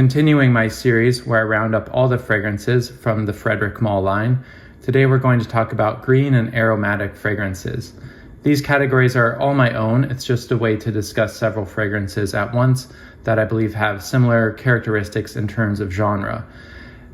continuing my series where I round up all the fragrances from the Frederic Malle line, today we're going to talk about green and aromatic fragrances. These categories are all my own. It's just a way to discuss several fragrances at once that I believe have similar characteristics in terms of genre.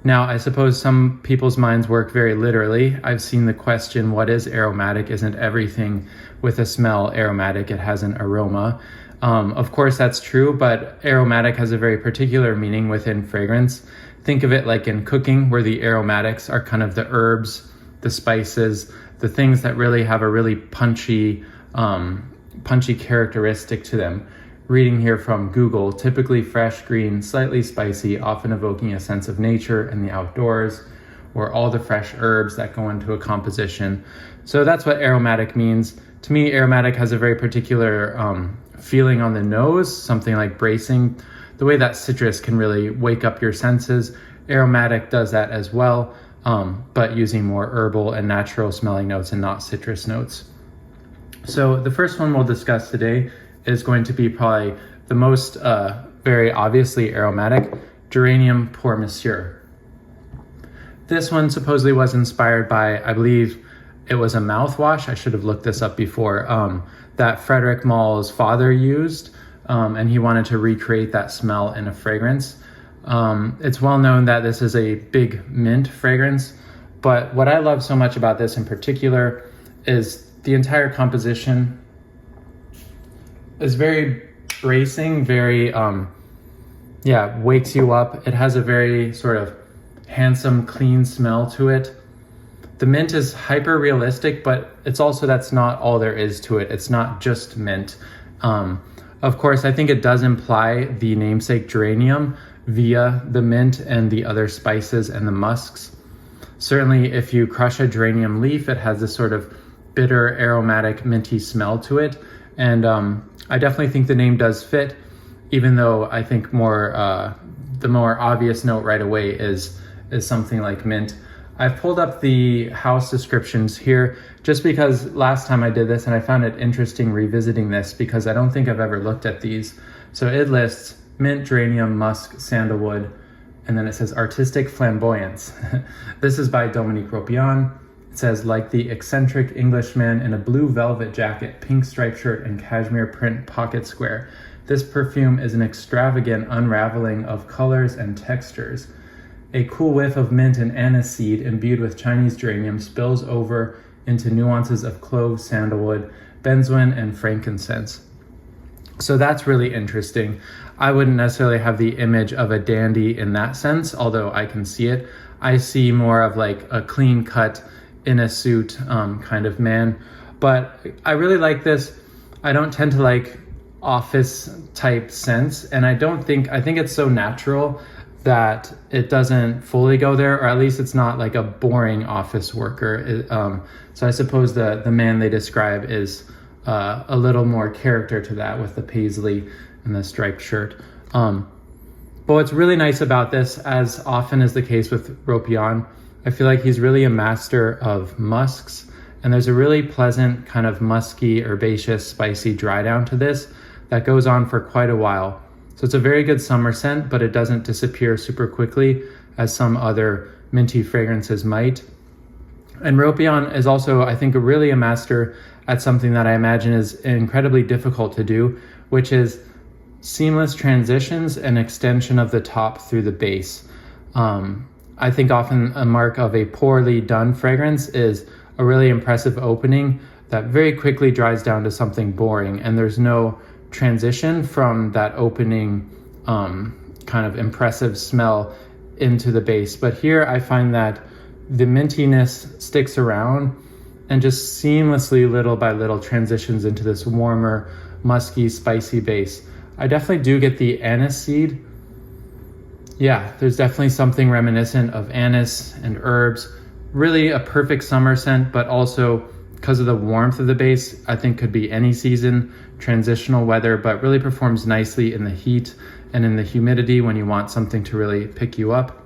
Now, I suppose some people's minds work very literally. I've seen the question, what is aromatic? Isn't everything with a smell aromatic? It has an aroma. Of course, that's true, but aromatic has a very particular meaning within fragrance. Think of it like in cooking, where the aromatics are kind of the herbs, the spices, the things that really have a really punchy characteristic to them. Reading here from Google, typically fresh, green, slightly spicy, often evoking a sense of nature and the outdoors, or all the fresh herbs that go into a composition. So that's what aromatic means. To me, aromatic has a very particular feeling on the nose, something like bracing. The way that citrus can really wake up your senses, aromatic does that as well, but using more herbal and natural smelling notes and not citrus notes. So the first one we'll discuss today is going to be probably the most very obviously aromatic, Geranium pour Monsieur. This one supposedly was inspired by, I believe it was a mouthwash, I should have looked this up before, that Frederic Malle's father used, and he wanted to recreate that smell in a fragrance. It's well known that this is a big mint fragrance, but what I love so much about this in particular is the entire composition is very bracing, very, wakes you up. It has a very sort of handsome, clean smell to it. The mint is hyper realistic, but it's also, that's not all there is to it. It's not just mint. Of course, I think it does imply the namesake geranium via the mint and the other spices and the musks. Certainly, if you crush a geranium leaf, it has this sort of bitter, aromatic, minty smell to it. And I definitely think the name does fit, even though I think the more obvious note right away is something like mint. I've pulled up the house descriptions here just because last time I did this and I found it interesting revisiting this because I don't think I've ever looked at these. So it lists mint, geranium, musk, sandalwood, and then it says artistic flamboyance. This is by Dominique Ropion. It says, like the eccentric Englishman in a blue velvet jacket, pink striped shirt, and cashmere print pocket square, this perfume is an extravagant unraveling of colors and textures. A cool whiff of mint and anise seed imbued with Chinese geranium spills over into nuances of clove, sandalwood, benzoin, and frankincense. So that's really interesting. I wouldn't necessarily have the image of a dandy in that sense, although I can see it. I see more of like a clean cut, in a suit kind of man. But I really like this. I don't tend to like office type scents, and I think it's so natural that it doesn't fully go there, or at least it's not like a boring office worker. So I suppose the man they describe is a little more character to that with the paisley and the striped shirt. But what's really nice about this, as often is the case with Ropion, I feel like he's really a master of musks, and there's a really pleasant kind of musky, herbaceous, spicy dry down to this that goes on for quite a while. So it's a very good summer scent, but it doesn't disappear super quickly as some other minty fragrances might. And Ropion is also, I think, really a master at something that I imagine is incredibly difficult to do, which is seamless transitions and extension of the top through the base. I think often a mark of a poorly done fragrance is a really impressive opening that very quickly dries down to something boring, and there's no transition from that opening kind of impressive smell into the base. But here I find that the mintiness sticks around and just seamlessly, little by little, transitions into this warmer, musky, spicy base. I definitely do get the anise seed. Yeah, there's definitely something reminiscent of anise and herbs. Really a perfect summer scent, but also because of the warmth of the base, I think could be any season, transitional weather, but really performs nicely in the heat and in the humidity when you want something to really pick you up.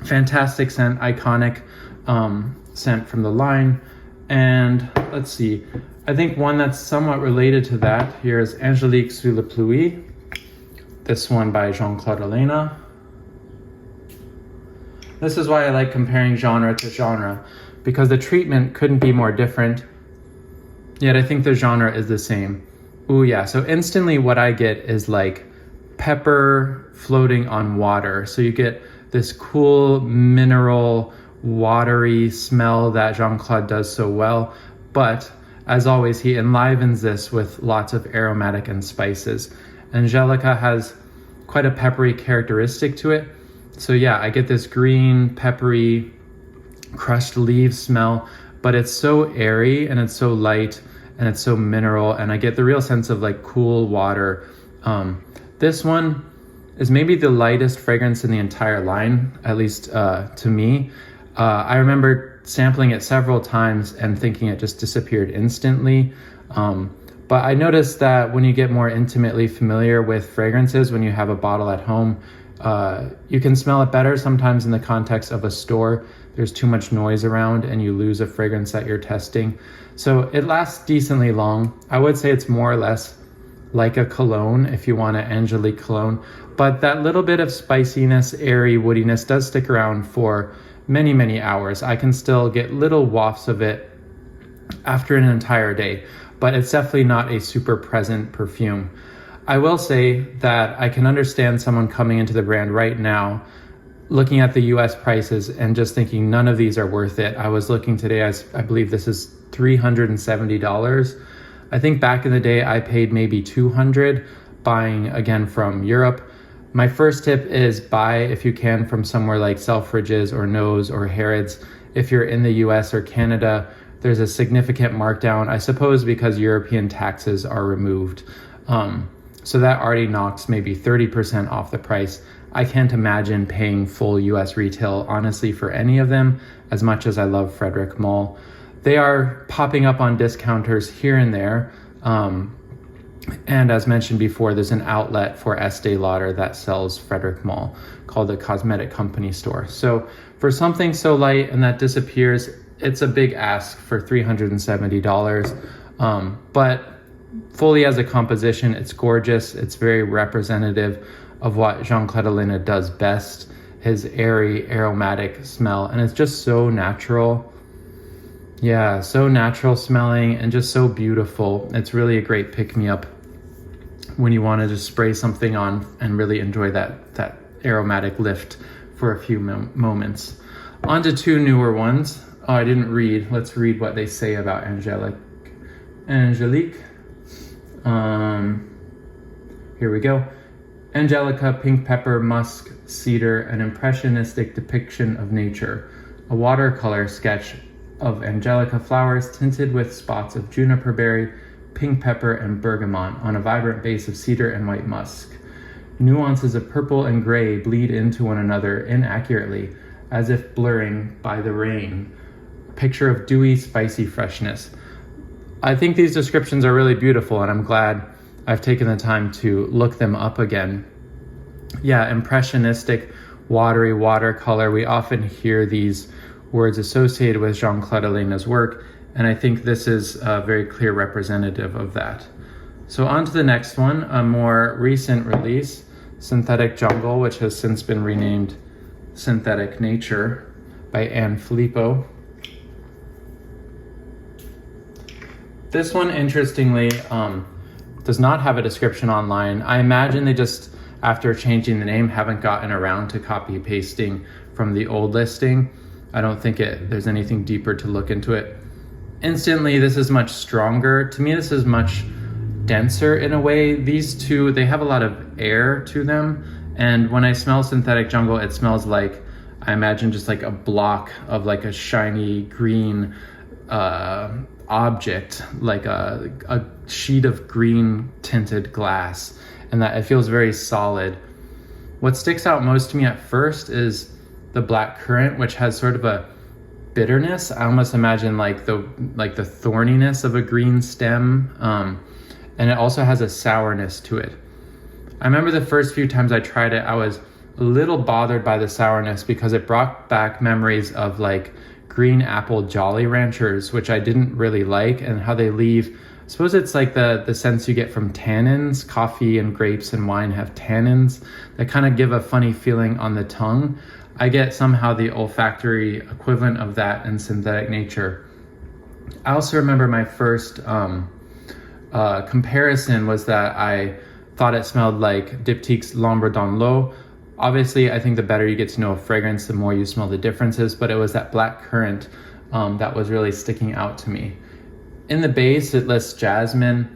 Fantastic scent, iconic scent from the line. And let's see, I think one that's somewhat related to that here is Angelique Sous Pluie. This one by Jean-Claude Elena. This is why I like comparing genre to genre, because the treatment couldn't be more different, yet I think the genre is the same. Ooh, yeah. So instantly what I get is like pepper floating on water. So you get this cool mineral, watery smell that Jean-Claude does so well. But as always, he enlivens this with lots of aromatic and spices. Angelica has quite a peppery characteristic to it. So yeah, I get this green, peppery, crushed leaves smell, but it's so airy and it's so light and it's so mineral, and I get the real sense of like cool water. This one is maybe the lightest fragrance in the entire line, at least to me. I remember sampling it several times and thinking it just disappeared instantly. But I noticed that when you get more intimately familiar with fragrances, when you have a bottle at home, you can smell it better sometimes in the context of a store. There's too much noise around and you lose a fragrance that you're testing. So it lasts decently long. I would say it's more or less like a cologne if you want an Angelique cologne, but that little bit of spiciness, airy woodiness does stick around for many, many hours. I can still get little wafts of it after an entire day, but it's definitely not a super present perfume. I will say that I can understand someone coming into the brand right now, looking at the US prices and just thinking none of these are worth it. I was looking today, I believe this is $370. I think back in the day I paid maybe $200 buying again from Europe. My first tip is buy, if you can, from somewhere like Selfridges or Nose or Harrods. If you're in the US or Canada, there's a significant markdown, I suppose because European taxes are removed. So that already knocks maybe 30% off the price. I can't imagine paying full US retail, honestly, for any of them, as much as I love Frederic Malle. They are popping up on discounters here and there. And as mentioned before, there's an outlet for Estee Lauder that sells Frederic Malle called the Cosmetic Company Store. So for something so light and that disappears, it's a big ask for $370. But fully as a composition, it's gorgeous. It's very representative of what Jean-Claude Ellena does best, his airy, aromatic smell. And it's just so natural. Yeah, so natural smelling and just so beautiful. It's really a great pick-me-up when you want to just spray something on and really enjoy that aromatic lift for a few moments. On to two newer ones. Oh, I didn't read. Let's read what they say about Angelique. Here we go. Angelica, pink pepper, musk, cedar, an impressionistic depiction of nature. A watercolor sketch of Angelica flowers tinted with spots of juniper berry, pink pepper, and bergamot on a vibrant base of cedar and white musk. Nuances of purple and gray bleed into one another inaccurately, as if blurring by the rain. A picture of dewy, spicy freshness. I think these descriptions are really beautiful, and I'm glad I've taken the time to look them up again. Yeah, impressionistic, watery watercolor. We often hear these words associated with Jean-Claude Ellena's work, and I think this is a very clear representative of that. So on to the next one, a more recent release, Synthetic Jungle, which has since been renamed Synthetic Nature by Anne Filippo. This one, interestingly, does not have a description online. I imagine they just, after changing the name, haven't gotten around to copy pasting from the old listing. I don't think there's anything deeper to look into it. Instantly, this is much stronger. To me, this is much denser in a way. These two, they have a lot of air to them. And when I smell Synthetic Jungle, it smells like, I imagine just like a block of like a shiny green object, like a sheet of green tinted glass, and that it feels very solid. What sticks out most to me at first is the black currant, which has sort of a bitterness. I almost imagine like the thorniness of a green stem, and it also has a sourness to it. I remember the first few times I tried it, I was a little bothered by the sourness because it brought back memories of like green apple Jolly Ranchers, which I didn't really like, and how they leave I suppose it's like the sense you get from tannins. Coffee and grapes and wine have tannins that kind of give a funny feeling on the tongue. I get somehow the olfactory equivalent of that in synthetic nature. I also remember my first comparison was that I thought it smelled like Diptyque's L'Ombre dans l'eau. Obviously, I think the better you get to know a fragrance, the more you smell the differences, but it was that black currant that was really sticking out to me. In the base, it lists jasmine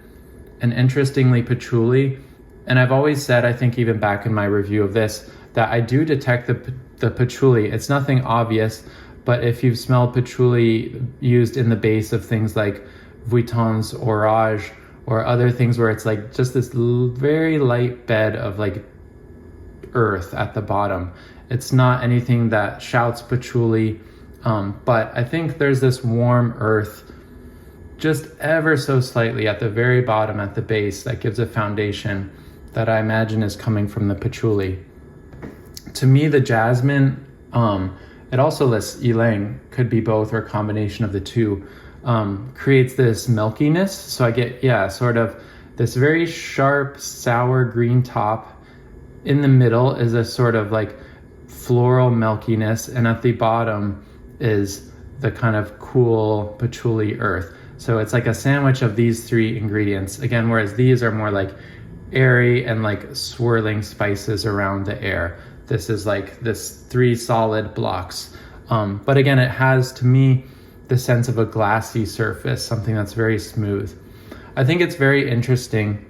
and interestingly patchouli. And I've always said, I think even back in my review of this, that I do detect the patchouli. It's nothing obvious, but if you've smelled patchouli used in the base of things like Vuitton's Orage or other things where it's like just this very light bed of like earth at the bottom. It's not anything that shouts patchouli, but I think there's this warm earth just ever so slightly at the very bottom at the base that gives a foundation that I imagine is coming from the patchouli. To me, the jasmine, it also lists ylang, could be both or a combination of the two, creates this milkiness. So I get, sort of this very sharp, sour green top. In the middle is a sort of like floral milkiness, and at the bottom is the kind of cool patchouli earth. So it's like a sandwich of these three ingredients. Again, whereas these are more like airy and like swirling spices around the air. This is like this three solid blocks. But again, it has, to me, the sense of a glassy surface, something that's very smooth. I think it's very interesting.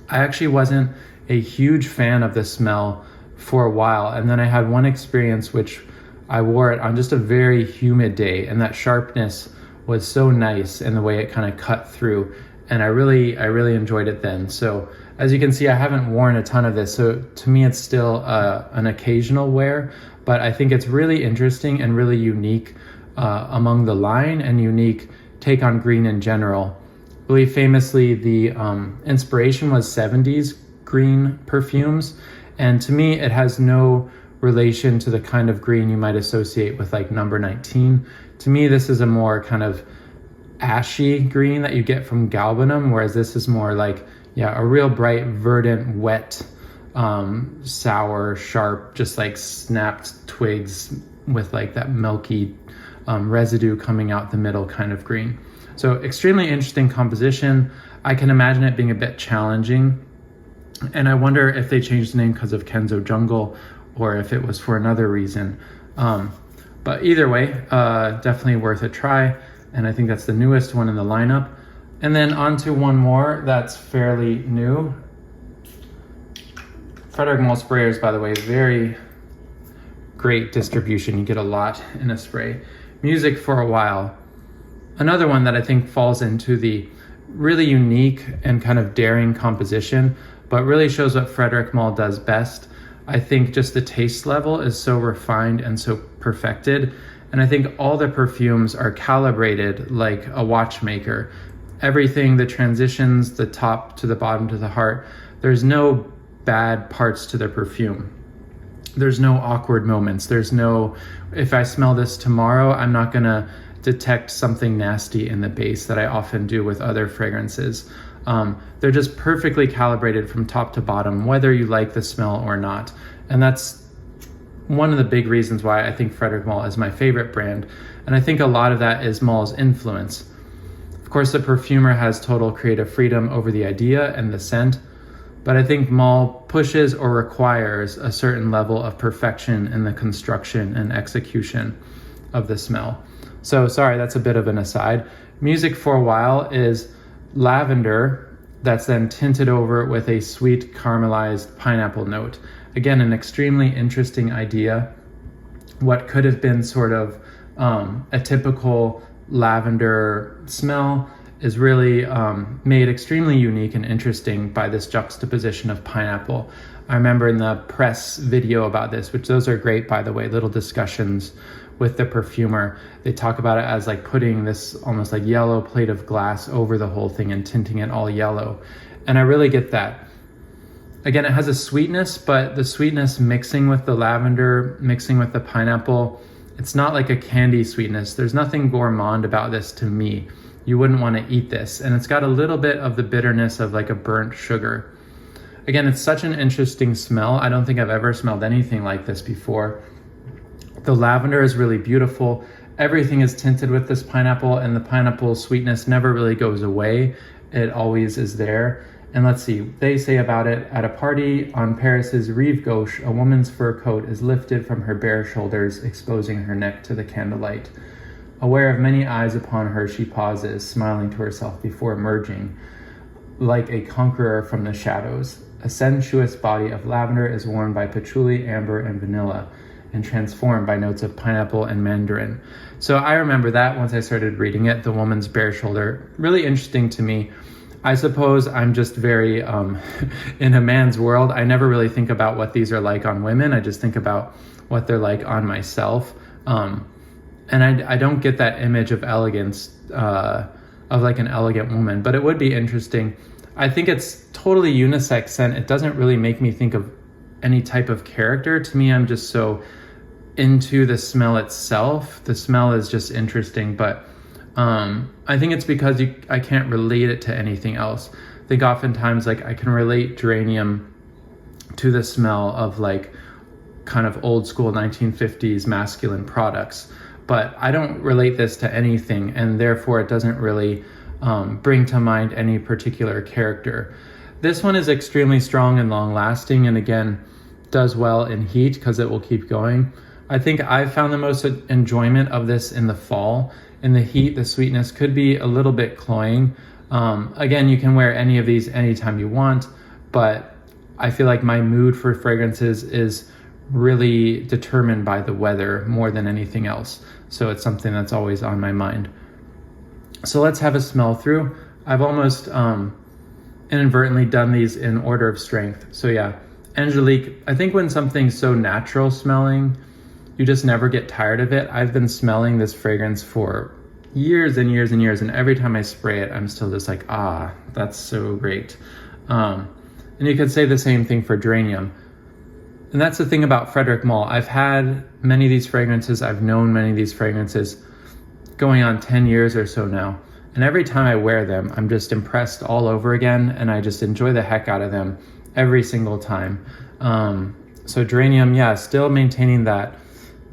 I actually wasn't a huge fan of the smell for a while, and then I had one experience which I wore it on just a very humid day, and that sharpness was so nice in the way it kind of cut through, and I really enjoyed it then. So as you can see, I haven't worn a ton of this, so to me it's still an occasional wear, but I think it's really interesting and really unique among the line, and unique take on green in general. I believe famously the inspiration was 70s green perfumes, and to me it has no relation to the kind of green you might associate with like number 19. To me, this is a more kind of ashy green that you get from galbanum, whereas this is more like, a real bright, verdant, wet, sour, sharp, just like snapped twigs with like that milky residue coming out the middle kind of green. So extremely interesting composition. I can imagine it being a bit challenging, and I wonder if they changed the name because of Kenzo Jungle or if it was for another reason. But either way, definitely worth a try, and I think that's the newest one in the lineup. And then on to one more that's fairly new. Frederic Malle sprayers, by the way, very great distribution. You get a lot in a spray. Music for a While. Another one that I think falls into the really unique and kind of daring composition, but really shows what Frederic Malle does best. I think just the taste level is so refined and so perfected. And I think all the perfumes are calibrated like a watchmaker. Everything, the transitions, the top to the bottom to the heart, there's no bad parts to the perfume. There's no awkward moments. There's no, if I smell this tomorrow, I'm not gonna detect something nasty in the base that I often do with other fragrances. They're just perfectly calibrated from top to bottom, whether you like the smell or not. And that's one of the big reasons why I think Frederic Malle is my favorite brand. And I think a lot of that is Malle's influence. Of course, the perfumer has total creative freedom over the idea and the scent, but I think Malle pushes or requires a certain level of perfection in the construction and execution of the smell. So sorry, that's a bit of an aside. Music for a While is lavender that's then tinted over with a sweet caramelized pineapple note. Again, an extremely interesting idea. What could have been sort of a typical lavender smell is really made extremely unique and interesting by this juxtaposition of pineapple. I remember in the press video about this, which those are great, by the way, little discussions with the perfumer. They talk about it as like putting this almost like yellow plate of glass over the whole thing and tinting it all yellow. And I really get that. Again, it has a sweetness, but the sweetness mixing with the lavender, mixing with the pineapple, it's not like a candy sweetness. There's nothing gourmand about this to me. you wouldn't want to eat this. And it's got a little bit of the bitterness of like a burnt sugar. Again, it's such an interesting smell. I don't think I've ever smelled anything like this before. The lavender is really beautiful. Everything is tinted with this pineapple, and the pineapple sweetness never really goes away. It always is there. And let's see, they say about it, at a party on Paris's Rive Gauche, a woman's fur coat is lifted from her bare shoulders, exposing her neck to the candlelight. Aware of many eyes upon her, she pauses, smiling to herself before emerging, like a conqueror from the shadows. A sensuous body of lavender is worn by patchouli, amber, and vanilla, and transformed by notes of pineapple and mandarin. So I remember that once I started reading it, the woman's bare shoulder, really interesting to me. I suppose I'm just very, in a man's world, I never really think about what these are like on women. I just think about what they're like on myself. And I don't get that image of elegance, of like an elegant woman, but it would be interesting. I think it's totally unisex scent. It doesn't really make me think of any type of character. To me, I'm just so into the smell itself. The smell is just interesting, but I think it's because I can't relate it to anything else. I think oftentimes like I can relate geranium to the smell of like kind of old school 1950s masculine products, but I don't relate this to anything, and therefore it doesn't really bring to mind any particular character. This one is extremely strong and long lasting, and again does well in heat because it will keep going. I think I found the most enjoyment of this in the fall. In the heat, the sweetness could be a little bit cloying. Again, you can wear any of these anytime you want, but I feel like my mood for fragrances is really determined by the weather more than anything else. So it's something that's always on my mind. So let's have a smell through. I've almost inadvertently done these in order of strength. So yeah, Angelique, I think when something's so natural smelling, you just never get tired of it. I've been smelling this fragrance for years and years and years, and every time I spray it, I'm still just like, that's so great. And you could say the same thing for Geranium. And that's the thing about Frederic Malle. I've had many of these fragrances. I've known many of these fragrances going on 10 years or so now. And every time I wear them, I'm just impressed all over again, and I just enjoy the heck out of them every single time. So Geranium, yeah, still maintaining that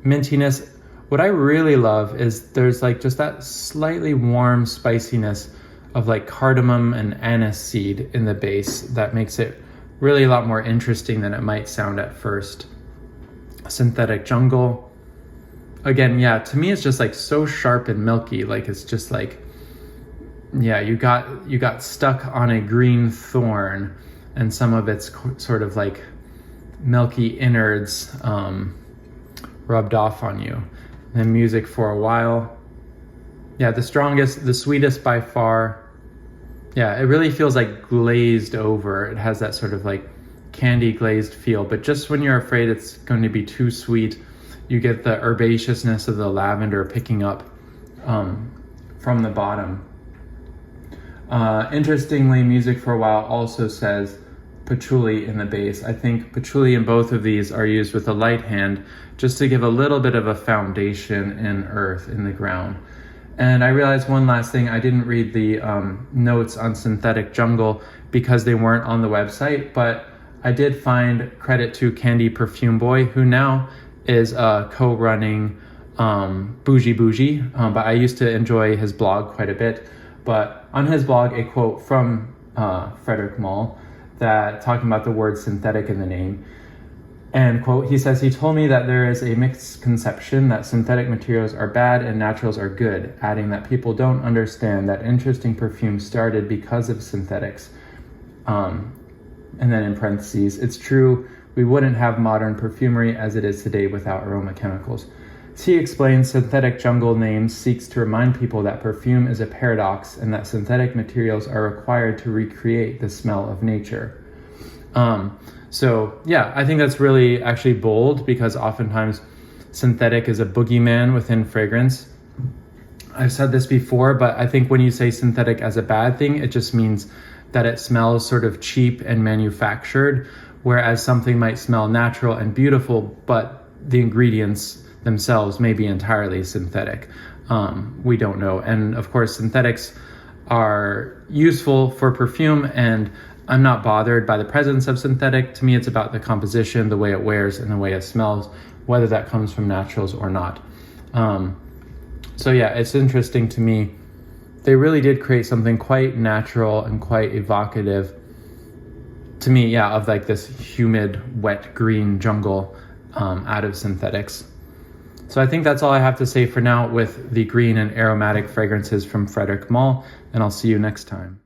mintiness. What I really love is there's like just that slightly warm spiciness of like cardamom and anise seed in the base that makes it really a lot more interesting than it might sound at first. Synthetic Jungle. Again, yeah, to me it's just like so sharp and milky. Like it's just like, yeah, you got stuck on a green thorn, and some of its sort of like milky innards rubbed off on you. And music for a while. Yeah, the strongest, the sweetest by far. Yeah, it really feels like glazed over. It has that sort of like candy glazed feel, but just when you're afraid it's going to be too sweet, you get the herbaceousness of the lavender picking up from the bottom. Interestingly, music for a while also says patchouli in the base. I think patchouli in both of these are used with a light hand just to give a little bit of a foundation in earth, in the ground. And I realized one last thing, I didn't read the notes on Synthetic Jungle because they weren't on the website, but I did find credit to Candy Perfume Boy, who now is co-running Bougie Bougie, but I used to enjoy his blog quite a bit. But on his blog, a quote from Frederic Malle that talking about the word synthetic in the name. And quote, he says, he told me that there is a mixed conception that synthetic materials are bad and naturals are good, adding that people don't understand that interesting perfume started because of synthetics. And then in parentheses, it's true, we wouldn't have modern perfumery as it is today without aroma chemicals. He explains Synthetic Jungle name seeks to remind people that perfume is a paradox and that synthetic materials are required to recreate the smell of nature. So yeah, I think that's really actually bold because oftentimes synthetic is a boogeyman within fragrance. I've said this before, but I think when you say synthetic as a bad thing, it just means that it smells sort of cheap and manufactured, whereas something might smell natural and beautiful, but the ingredients themselves may be entirely synthetic. We don't know. And of course, synthetics are useful for perfume, and I'm not bothered by the presence of synthetic. To me, it's about the composition, the way it wears, and the way it smells, whether that comes from naturals or not. So yeah, it's interesting to me. They really did create something quite natural and quite evocative to me, yeah, of like this humid, wet green jungle out of synthetics. So I think that's all I have to say for now with the green and aromatic fragrances from Frederic Malle, and I'll see you next time.